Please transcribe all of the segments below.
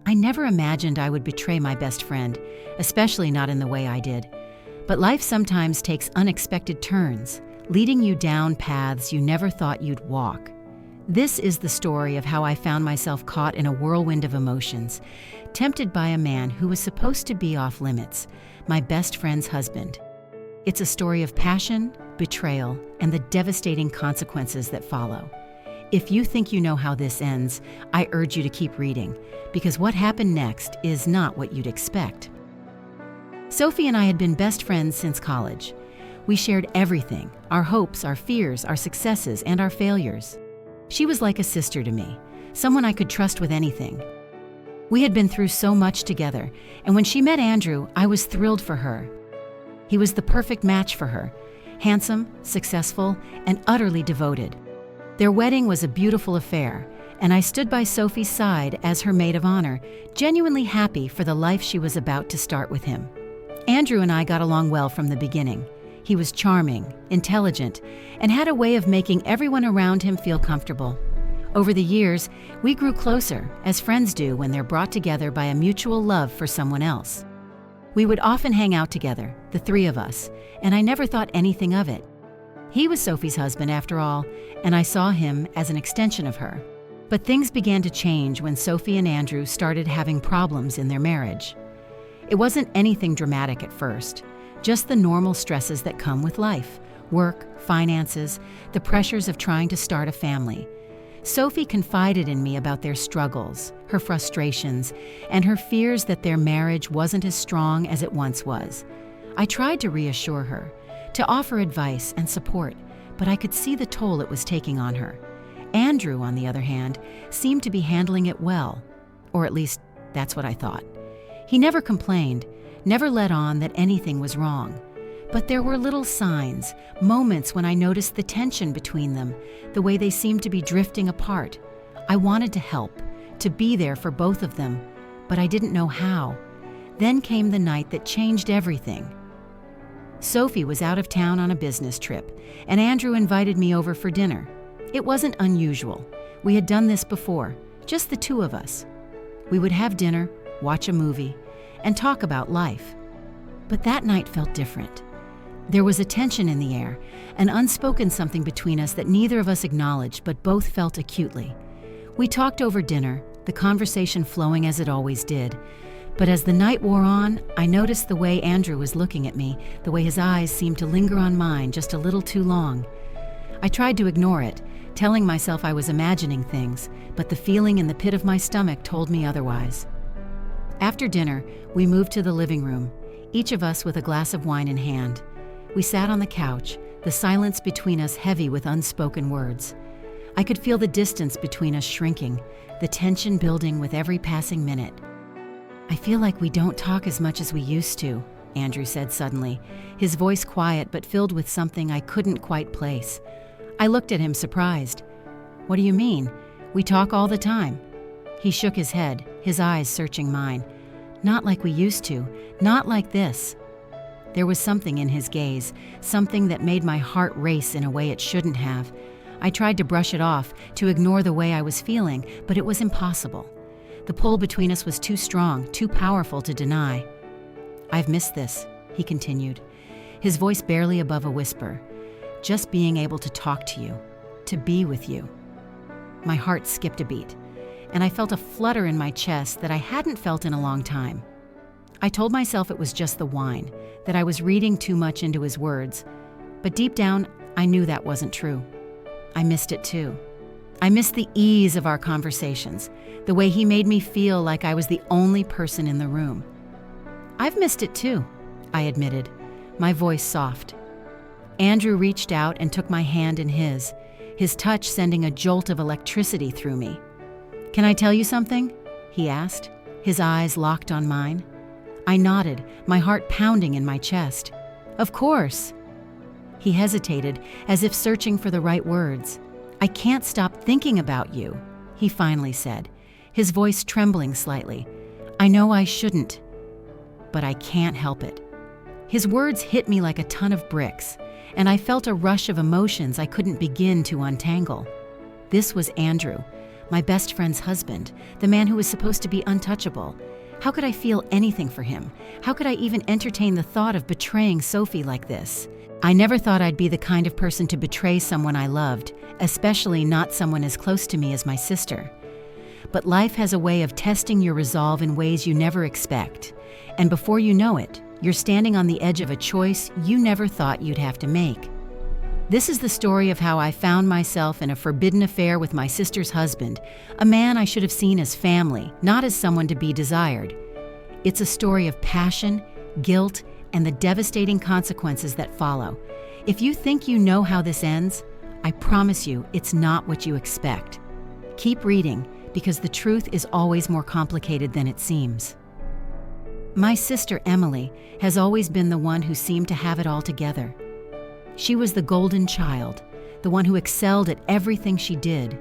I never imagined I would betray my best friend, especially not in the way I did. But life sometimes takes unexpected turns, leading you down paths you never thought you'd walk. This is the story of how I found myself caught in a whirlwind of emotions, tempted by a man who was supposed to be off limits, my best friend's husband. It's a story of passion, betrayal, and the devastating consequences that follow. If you think you know how this ends, I urge you to keep reading, because what happened next is not what you'd expect. Sophie and I had been best friends since college. We shared everything, our hopes, our fears, our successes, and our failures. She was like a sister to me, someone I could trust with anything. We had been through so much together, and when she met Andrew, I was thrilled for her. He was the perfect match for her, handsome, successful, and utterly devoted. Their wedding was a beautiful affair, and I stood by Sophie's side as her maid of honor, genuinely happy for the life she was about to start with him. Andrew and I got along well from the beginning. He was charming, intelligent, and had a way of making everyone around him feel comfortable. Over the years, we grew closer, as friends do when they're brought together by a mutual love for someone else. We would often hang out together, the three of us, and I never thought anything of it. He was Sophie's husband after all, and I saw him as an extension of her. But things began to change when Sophie and Andrew started having problems in their marriage. It wasn't anything dramatic at first, just the normal stresses that come with life: work, finances, the pressures of trying to start a family. Sophie confided in me about their struggles, her frustrations, and her fears that their marriage wasn't as strong as it once was. I tried to reassure her, to offer advice and support, but I could see the toll it was taking on her. Andrew, on the other hand, seemed to be handling it well, or at least that's what I thought. He never complained, never let on that anything was wrong. But there were little signs, moments when I noticed the tension between them, the way they seemed to be drifting apart. I wanted to help, to be there for both of them, but I didn't know how. Then came the night that changed everything. Sophie was out of town on a business trip, and Andrew invited me over for dinner. It wasn't unusual. We had done this before, just the two of us. We would have dinner, watch a movie, and talk about life. But that night felt different. There was a tension in the air, an unspoken something between us that neither of us acknowledged but both felt acutely. We talked over dinner, the conversation flowing as it always did. But as the night wore on, I noticed the way Andrew was looking at me, the way his eyes seemed to linger on mine just a little too long. I tried to ignore it, telling myself I was imagining things, but the feeling in the pit of my stomach told me otherwise. After dinner, we moved to the living room, each of us with a glass of wine in hand. We sat on the couch, the silence between us heavy with unspoken words. I could feel the distance between us shrinking, the tension building with every passing minute. "I feel like we don't talk as much as we used to," Andrew said suddenly, his voice quiet but filled with something I couldn't quite place. I looked at him surprised. "What do you mean? We talk all the time." He shook his head, his eyes searching mine. "Not like we used to, not like this." There was something in his gaze, something that made my heart race in a way it shouldn't have. I tried to brush it off, to ignore the way I was feeling, but it was impossible. The pull between us was too strong, too powerful to deny. "I've missed this," he continued, his voice barely above a whisper. "Just being able to talk to you, to be with you." My heart skipped a beat, and I felt a flutter in my chest that I hadn't felt in a long time. I told myself it was just the wine, that I was reading too much into his words, but deep down, I knew that wasn't true. I missed it too. I missed the ease of our conversations, the way he made me feel like I was the only person in the room. "I've missed it too," I admitted, my voice soft. Andrew reached out and took my hand in his touch sending a jolt of electricity through me. "Can I tell you something?" he asked, his eyes locked on mine. I nodded, my heart pounding in my chest. "Of course." He hesitated, as if searching for the right words. "I can't stop thinking about you," he finally said, his voice trembling slightly. "I know I shouldn't, but I can't help it." His words hit me like a ton of bricks, and I felt a rush of emotions I couldn't begin to untangle. This was Andrew, my best friend's husband, the man who was supposed to be untouchable. How could I feel anything for him? How could I even entertain the thought of betraying Sophie like this? I never thought I'd be the kind of person to betray someone I loved, especially not someone as close to me as my sister. But life has a way of testing your resolve in ways you never expect. And before you know it, you're standing on the edge of a choice you never thought you'd have to make. This is the story of how I found myself in a forbidden affair with my sister's husband, a man I should have seen as family, not as someone to be desired. It's a story of passion, guilt, and the devastating consequences that follow. If you think you know how this ends, I promise you it's not what you expect. Keep reading, because the truth is always more complicated than it seems. My sister Emily has always been the one who seemed to have it all together. She was the golden child, the one who excelled at everything she did,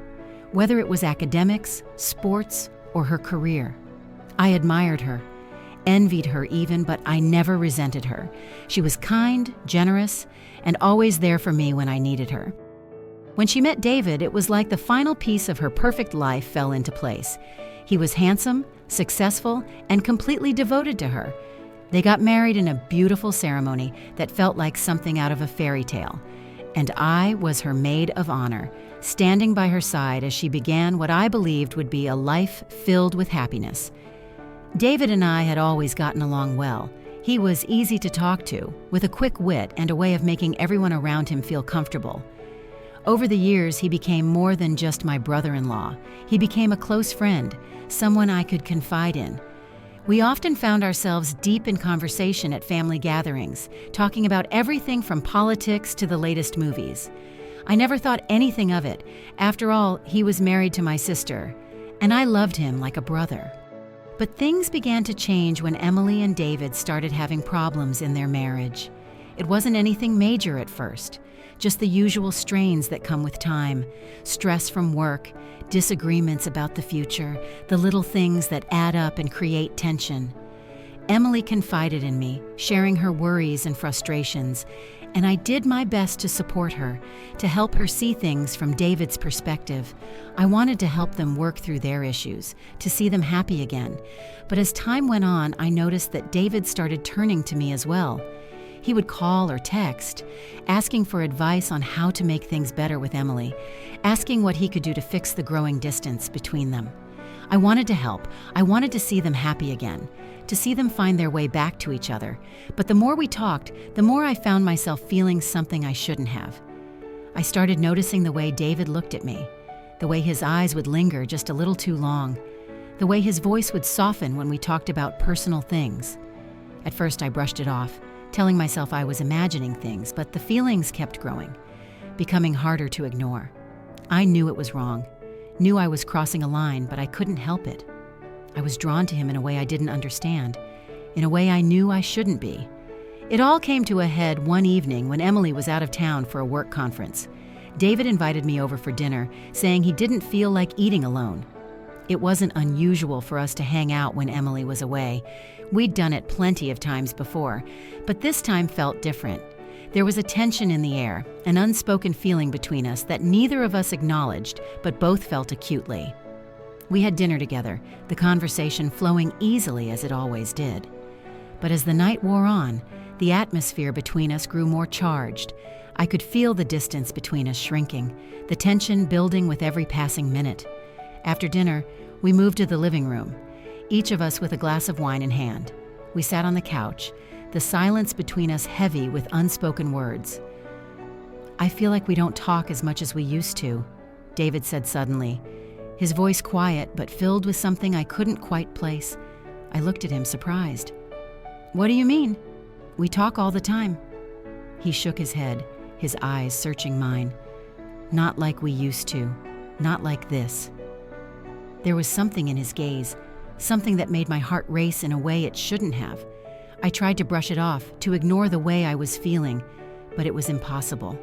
whether it was academics, sports, or her career. I admired her, envied her even, but I never resented her. She was kind, generous, and always there for me when I needed her. When she met David, it was like the final piece of her perfect life fell into place. He was handsome, successful, and completely devoted to her. They got married in a beautiful ceremony that felt like something out of a fairy tale. And I was her maid of honor, standing by her side as she began what I believed would be a life filled with happiness. David and I had always gotten along well. He was easy to talk to, with a quick wit and a way of making everyone around him feel comfortable. Over the years, he became more than just my brother-in-law. He became a close friend, someone I could confide in. We often found ourselves deep in conversation at family gatherings, talking about everything from politics to the latest movies. I never thought anything of it. After all, he was married to my sister, and I loved him like a brother. But things began to change when Emily and David started having problems in their marriage. It wasn't anything major at first, just the usual strains that come with time, stress from work, disagreements about the future, the little things that add up and create tension. Emily confided in me, sharing her worries and frustrations, and I did my best to support her, to help her see things from David's perspective. I wanted to help them work through their issues, to see them happy again. But as time went on, I noticed that David started turning to me as well. He would call or text, asking for advice on how to make things better with Emily, asking what he could do to fix the growing distance between them. I wanted to help. I wanted to see them happy again, to see them find their way back to each other. But the more we talked, the more I found myself feeling something I shouldn't have. I started noticing the way David looked at me, the way his eyes would linger just a little too long, the way his voice would soften when we talked about personal things. At first, I brushed it off, telling myself I was imagining things, but the feelings kept growing, becoming harder to ignore. I knew it was wrong, knew I was crossing a line, but I couldn't help it. I was drawn to him in a way I didn't understand, in a way I knew I shouldn't be. It all came to a head one evening when Emily was out of town for a work conference. David invited me over for dinner, saying he didn't feel like eating alone. It wasn't unusual for us to hang out when Emily was away. We'd done it plenty of times before, but this time felt different. There was a tension in the air, an unspoken feeling between us that neither of us acknowledged, but both felt acutely. We had dinner together, the conversation flowing easily as it always did. But as the night wore on, the atmosphere between us grew more charged. I could feel the distance between us shrinking, the tension building with every passing minute. After dinner, we moved to the living room, each of us with a glass of wine in hand. We sat on the couch, the silence between us heavy with unspoken words. "I feel like we don't talk as much as we used to," David said suddenly, his voice quiet but filled with something I couldn't quite place. I looked at him surprised. "What do you mean?" "We talk all the time." He shook his head, his eyes searching mine. "Not like we used to, not like this." There was something in his gaze, something that made my heart race in a way it shouldn't have. I tried to brush it off, to ignore the way I was feeling, but it was impossible.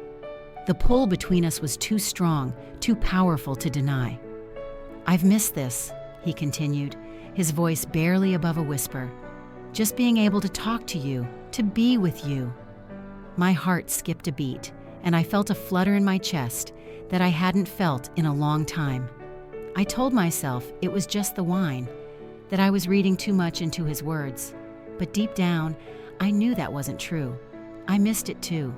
The pull between us was too strong, too powerful to deny. "I've missed this," he continued, his voice barely above a whisper. "Just being able to talk to you, to be with you." My heart skipped a beat, and I felt a flutter in my chest that I hadn't felt in a long time. I told myself it was just the wine, that I was reading too much into his words. But deep down, I knew that wasn't true. I missed it too.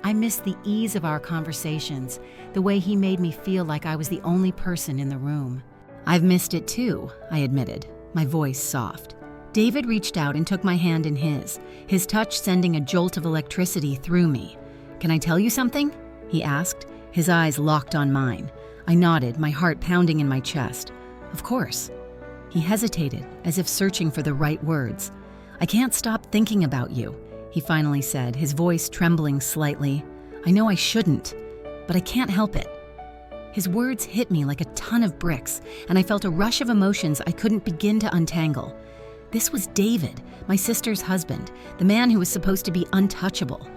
I missed the ease of our conversations, the way he made me feel like I was the only person in the room. I've missed it too, I admitted, my voice soft. David reached out and took my hand in his touch sending a jolt of electricity through me. "Can I tell you something?" he asked, his eyes locked on mine. I nodded, my heart pounding in my chest. "Of course." He hesitated, as if searching for the right words. "I can't stop thinking about you," he finally said, his voice trembling slightly. "I know I shouldn't, but I can't help it." His words hit me like a ton of bricks, and I felt a rush of emotions I couldn't begin to untangle. This was David, my sister's husband, the man who was supposed to be untouchable.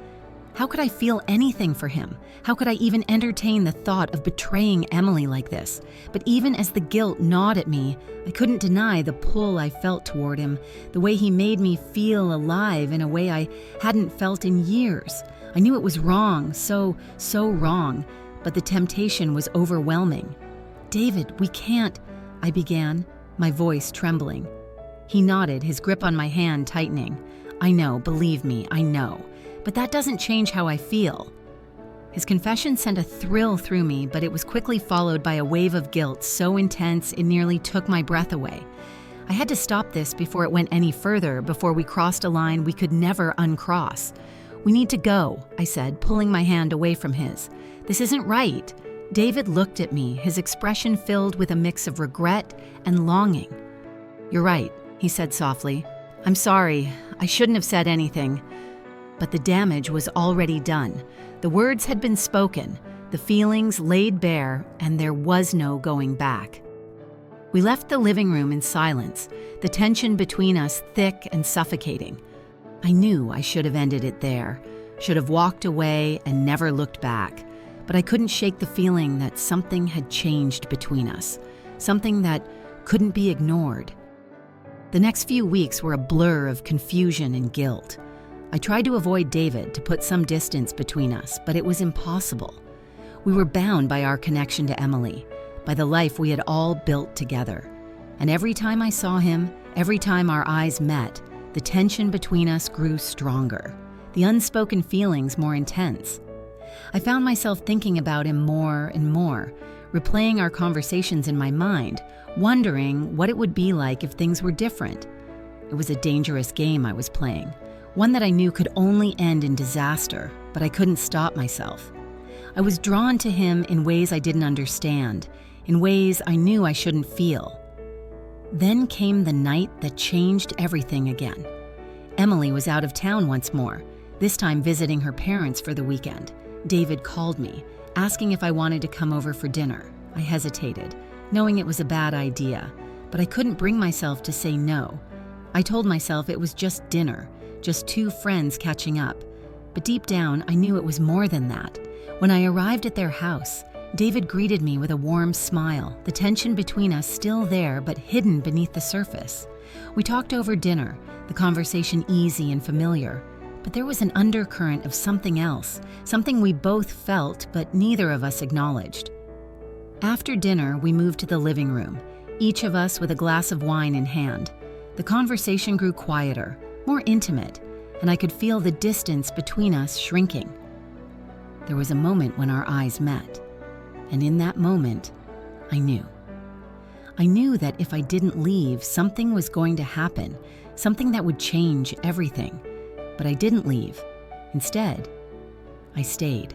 How could I feel anything for him? How could I even entertain the thought of betraying Emily like this? But even as the guilt gnawed at me, I couldn't deny the pull I felt toward him, the way he made me feel alive in a way I hadn't felt in years. I knew it was wrong, so wrong, but the temptation was overwhelming. "David, we can't," I began, my voice trembling. He nodded, his grip on my hand tightening. "I know, believe me, I know. But that doesn't change how I feel." His confession sent a thrill through me, but it was quickly followed by a wave of guilt so intense it nearly took my breath away. I had to stop this before it went any further, before we crossed a line we could never uncross. "We need to go," I said, pulling my hand away from his. "This isn't right." David looked at me, his expression filled with a mix of regret and longing. "You're right," he said softly. "I'm sorry. I shouldn't have said anything." But the damage was already done. The words had been spoken, the feelings laid bare, and there was no going back. We left the living room in silence, the tension between us thick and suffocating. I knew I should have ended it there, should have walked away and never looked back. But I couldn't shake the feeling that something had changed between us, something that couldn't be ignored. The next few weeks were a blur of confusion and guilt. I tried to avoid David, to put some distance between us, but it was impossible. We were bound by our connection to Emily, by the life we had all built together. And every time I saw him, every time our eyes met, the tension between us grew stronger, the unspoken feelings more intense. I found myself thinking about him more and more, replaying our conversations in my mind, wondering what it would be like if things were different. It was a dangerous game I was playing, one that I knew could only end in disaster, but I couldn't stop myself. I was drawn to him in ways I didn't understand, in ways I knew I shouldn't feel. Then came the night that changed everything again. Emily was out of town once more, this time visiting her parents for the weekend. David called me, asking if I wanted to come over for dinner. I hesitated, knowing it was a bad idea, but I couldn't bring myself to say no. I told myself it was just dinner, just two friends catching up. But deep down, I knew it was more than that. When I arrived at their house, David greeted me with a warm smile, the tension between us still there but hidden beneath the surface. We talked over dinner, the conversation easy and familiar, but there was an undercurrent of something else, something we both felt but neither of us acknowledged. After dinner, we moved to the living room, each of us with a glass of wine in hand. The conversation grew quieter, more intimate, and I could feel the distance between us shrinking. There was a moment when our eyes met, and in that moment, I knew. I knew that if I didn't leave, something was going to happen, something that would change everything. But I didn't leave. Instead, I stayed.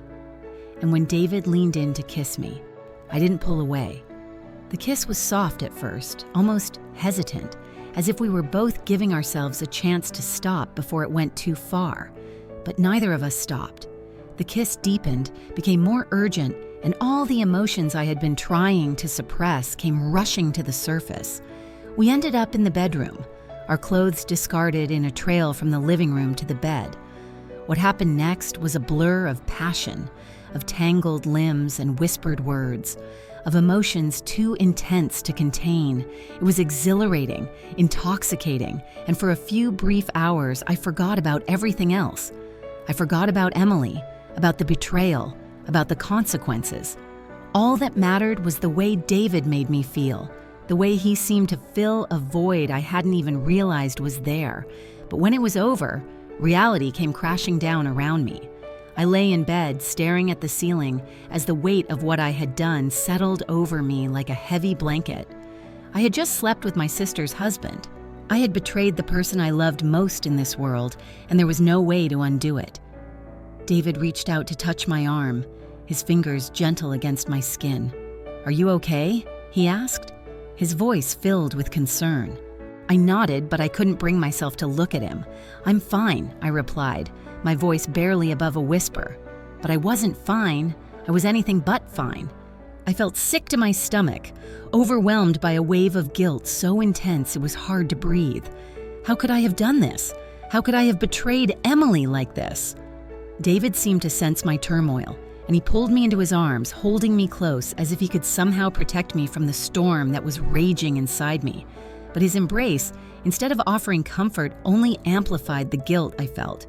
And when David leaned in to kiss me, I didn't pull away. The kiss was soft at first, almost hesitant, as if we were both giving ourselves a chance to stop before it went too far. But neither of us stopped. The kiss deepened, became more urgent, and all the emotions I had been trying to suppress came rushing to the surface. We ended up in the bedroom, our clothes discarded in a trail from the living room to the bed. What happened next was a blur of passion, of tangled limbs and whispered words, of emotions too intense to contain. It was exhilarating, intoxicating, and for a few brief hours, I forgot about everything else. I forgot about Emily, about the betrayal, about the consequences. All that mattered was the way David made me feel, the way he seemed to fill a void I hadn't even realized was there. But when it was over, reality came crashing down around me. I lay in bed, staring at the ceiling, as the weight of what I had done settled over me like a heavy blanket. I had just slept with my sister's husband. I had betrayed the person I loved most in this world, and there was no way to undo it. David reached out to touch my arm, his fingers gentle against my skin. "Are you okay?" he asked, his voice filled with concern. I nodded, but I couldn't bring myself to look at him. "I'm fine," I replied, my voice barely above a whisper. But I wasn't fine. I was anything but fine. I felt sick to my stomach, overwhelmed by a wave of guilt so intense it was hard to breathe. How could I have done this? How could I have betrayed Emily like this? David seemed to sense my turmoil, and he pulled me into his arms, holding me close as if he could somehow protect me from the storm that was raging inside me. But his embrace, instead of offering comfort, only amplified the guilt I felt.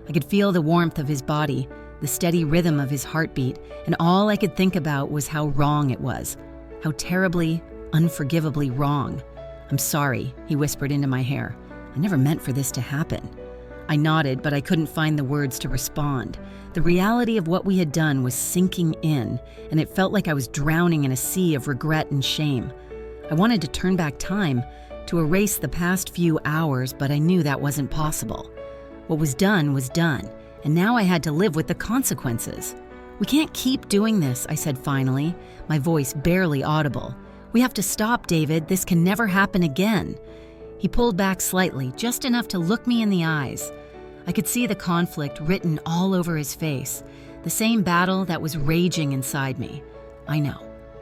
I could feel the warmth of his body, the steady rhythm of his heartbeat, and all I could think about was how wrong it was. How terribly, unforgivably wrong. "I'm sorry," he whispered into my hair. "I never meant for this to happen." I nodded, but I couldn't find the words to respond. The reality of what we had done was sinking in, and it felt like I was drowning in a sea of regret and shame. I wanted to turn back time, to erase the past few hours, but I knew that wasn't possible. What was done, and now I had to live with the consequences. "We can't keep doing this," I said finally, my voice barely audible. "We have to stop, David. This can never happen again." He pulled back slightly, just enough to look me in the eyes. I could see the conflict written all over his face, the same battle that was raging inside me. "I know,"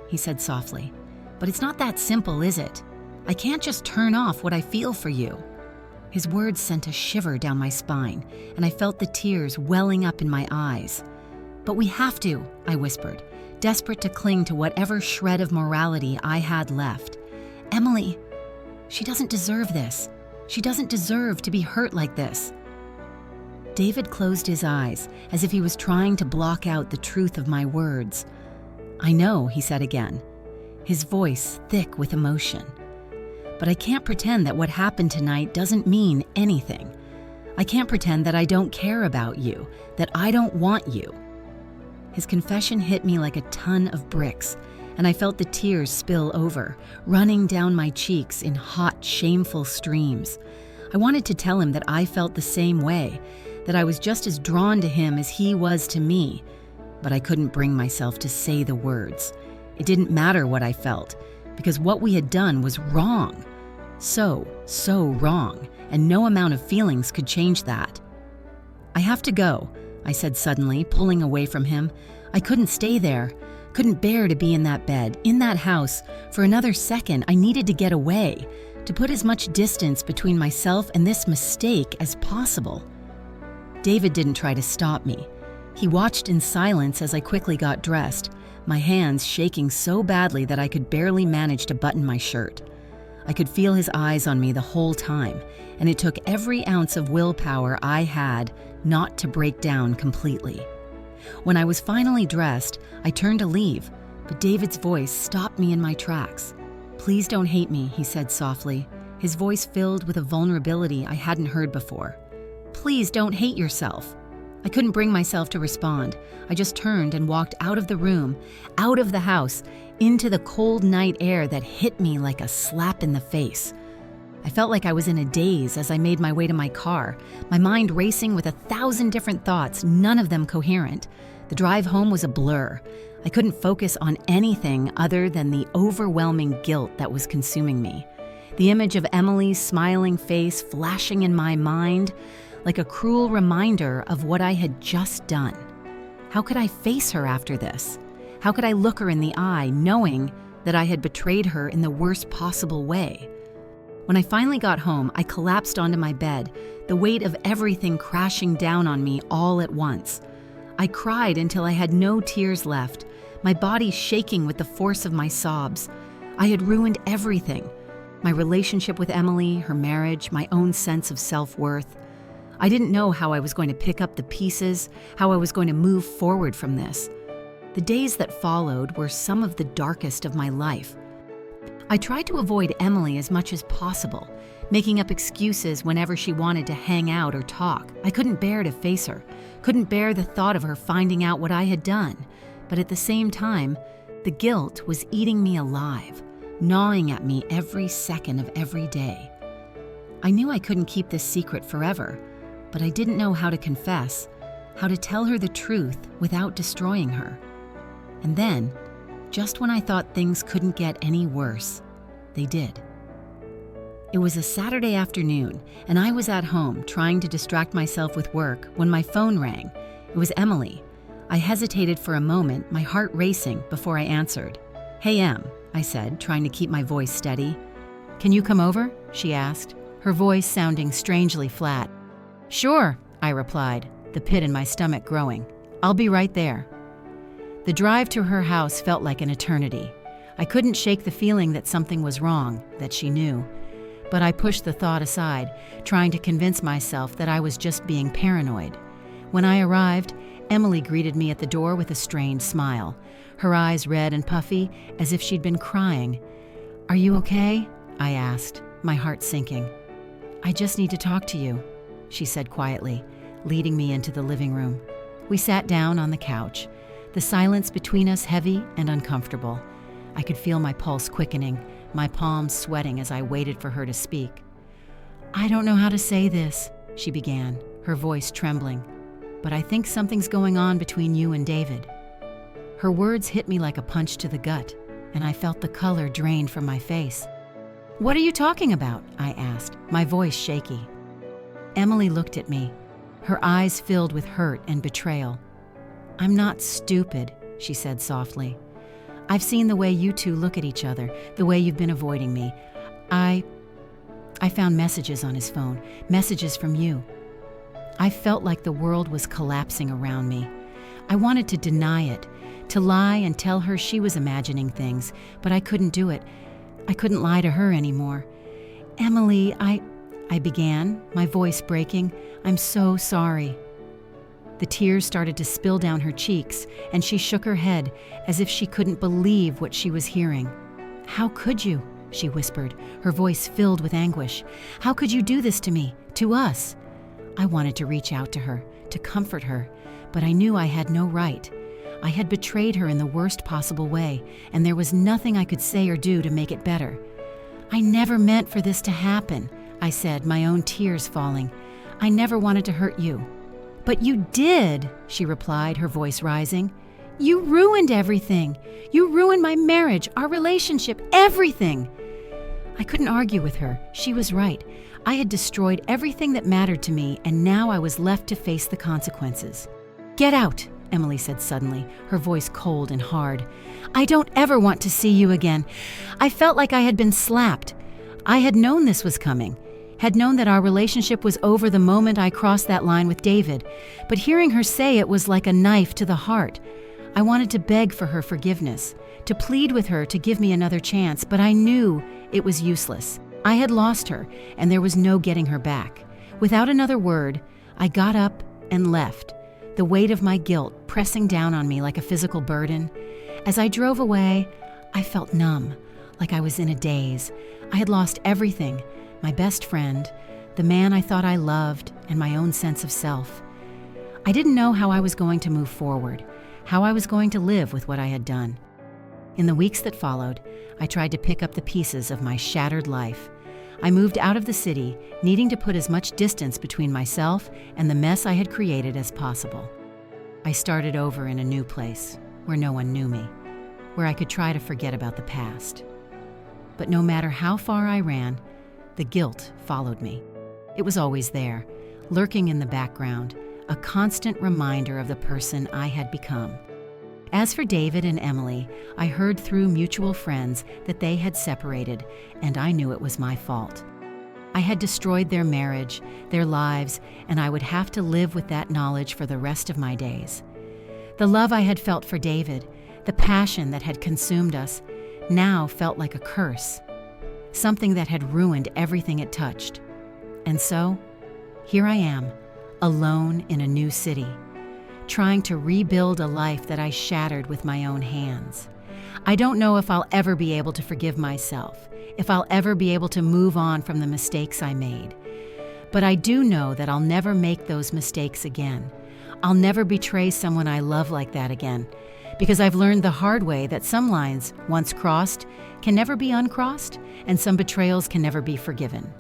he said softly, "but it's not that simple, is it? I can't just turn off what I feel for you." His words sent a shiver down my spine, and I felt the tears welling up in my eyes. "But we have to," I whispered, desperate to cling to whatever shred of morality I had left. "Emily, she doesn't deserve this. She doesn't deserve to be hurt like this." David closed his eyes, as if he was trying to block out the truth of my words. "I know," he said again, his voice thick with emotion. "But I can't pretend that what happened tonight doesn't mean anything. I can't pretend that I don't care about you, that I don't want you." His confession hit me like a ton of bricks, and I felt the tears spill over, running down my cheeks in hot, shameful streams. I wanted to tell him that I felt the same way, that I was just as drawn to him as he was to me, but I couldn't bring myself to say the words. It didn't matter what I felt, because what we had done was wrong. So wrong, and no amount of feelings could change that. "I have to go," I said suddenly, pulling away from him. I couldn't stay there, couldn't bear to be in that bed, in that house, for another second. I needed to get away, to put as much distance between myself and this mistake as possible. David didn't try to stop me. He watched in silence as I quickly got dressed, my hands shaking so badly that I could barely manage to button my shirt. I could feel his eyes on me the whole time, and it took every ounce of willpower I had not to break down completely. When I was finally dressed, I turned to leave, but David's voice stopped me in my tracks. "Please don't hate me," he said softly, his voice filled with a vulnerability I hadn't heard before. "Please don't hate yourself." I couldn't bring myself to respond. I just turned and walked out of the room, out of the house, into the cold night air that hit me like a slap in the face. I felt like I was in a daze as I made my way to my car, my mind racing with 1,000 different thoughts, none of them coherent. The drive home was a blur. I couldn't focus on anything other than the overwhelming guilt that was consuming me. The image of Emily's smiling face flashing in my mind like a cruel reminder of what I had just done. How could I face her after this? How could I look her in the eye knowing that I had betrayed her in the worst possible way? When I finally got home, I collapsed onto my bed, the weight of everything crashing down on me all at once. I cried until I had no tears left, my body shaking with the force of my sobs. I had ruined everything. My relationship with Emily, her marriage, my own sense of self-worth. I didn't know how I was going to pick up the pieces, how I was going to move forward from this. The days that followed were some of the darkest of my life. I tried to avoid Emily as much as possible, making up excuses whenever she wanted to hang out or talk. I couldn't bear to face her, couldn't bear the thought of her finding out what I had done. But at the same time, the guilt was eating me alive, gnawing at me every second of every day. I knew I couldn't keep this secret forever, but I didn't know how to confess, how to tell her the truth without destroying her. And then, just when I thought things couldn't get any worse, they did. It was a Saturday afternoon, and I was at home trying to distract myself with work when my phone rang. It was Emily. I hesitated for a moment, my heart racing, before I answered. "Hey, Em," I said, trying to keep my voice steady. "Can you come over?" she asked, her voice sounding strangely flat. "Sure," I replied, the pit in my stomach growing. "I'll be right there." The drive to her house felt like an eternity. I couldn't shake the feeling that something was wrong, that she knew. But I pushed the thought aside, trying to convince myself that I was just being paranoid. When I arrived, Emily greeted me at the door with a strained smile, her eyes red and puffy, as if she'd been crying. "Are you okay?" I asked, my heart sinking. "I just need to talk to you," she said quietly, leading me into the living room. We sat down on the couch, the silence between us heavy and uncomfortable. I could feel my pulse quickening, my palms sweating as I waited for her to speak. "I don't know how to say this," she began, her voice trembling, "but I think something's going on between you and David." Her words hit me like a punch to the gut, and I felt the color drain from my face. "What are you talking about?" I asked, my voice shaky. Emily looked at me, her eyes filled with hurt and betrayal. "I'm not stupid," she said softly. "I've seen the way you two look at each other, the way you've been avoiding me. I found messages on his phone, messages from you. I felt like the world was collapsing around me. I wanted to deny it, to lie and tell her she was imagining things, but I couldn't do it. I couldn't lie to her anymore. Emily, I began, my voice breaking. "I'm so sorry." The tears started to spill down her cheeks, and she shook her head as if she couldn't believe what she was hearing. "How could you?" she whispered, her voice filled with anguish. "How could you do this to me, to us?" I wanted to reach out to her, to comfort her, but I knew I had no right. I had betrayed her in the worst possible way, and there was nothing I could say or do to make it better. "I never meant for this to happen," I said, my own tears falling. "I never wanted to hurt you." "But you did," she replied, her voice rising. "You ruined everything. You ruined my marriage, our relationship, everything." I couldn't argue with her. She was right. I had destroyed everything that mattered to me, and now I was left to face the consequences. "Get out," Emily said suddenly, her voice cold and hard. "I don't ever want to see you again." I felt like I had been slapped. I had known this was coming, had known that our relationship was over the moment I crossed that line with David, but hearing her say it was like a knife to the heart. I wanted to beg for her forgiveness, to plead with her to give me another chance, but I knew it was useless. I had lost her, and there was no getting her back. Without another word, I got up and left, the weight of my guilt pressing down on me like a physical burden. As I drove away, I felt numb, like I was in a daze. I had lost everything, my best friend, the man I thought I loved, and my own sense of self. I didn't know how I was going to move forward, how I was going to live with what I had done. In the weeks that followed, I tried to pick up the pieces of my shattered life. I moved out of the city, needing to put as much distance between myself and the mess I had created as possible. I started over in a new place, where no one knew me, where I could try to forget about the past. But no matter how far I ran, the guilt followed me. It was always there, lurking in the background, a constant reminder of the person I had become. As for David and Emily, I heard through mutual friends that they had separated, and I knew it was my fault. I had destroyed their marriage, their lives, and I would have to live with that knowledge for the rest of my days. The love I had felt for David, the passion that had consumed us, now felt like a curse, something that had ruined everything it touched. And so, here I am, alone in a new city, trying to rebuild a life that I shattered with my own hands. I don't know if I'll ever be able to forgive myself, if I'll ever be able to move on from the mistakes I made. But I do know that I'll never make those mistakes again. I'll never betray someone I love like that again, because I've learned the hard way that some lines, once crossed, can never be uncrossed, and some betrayals can never be forgiven.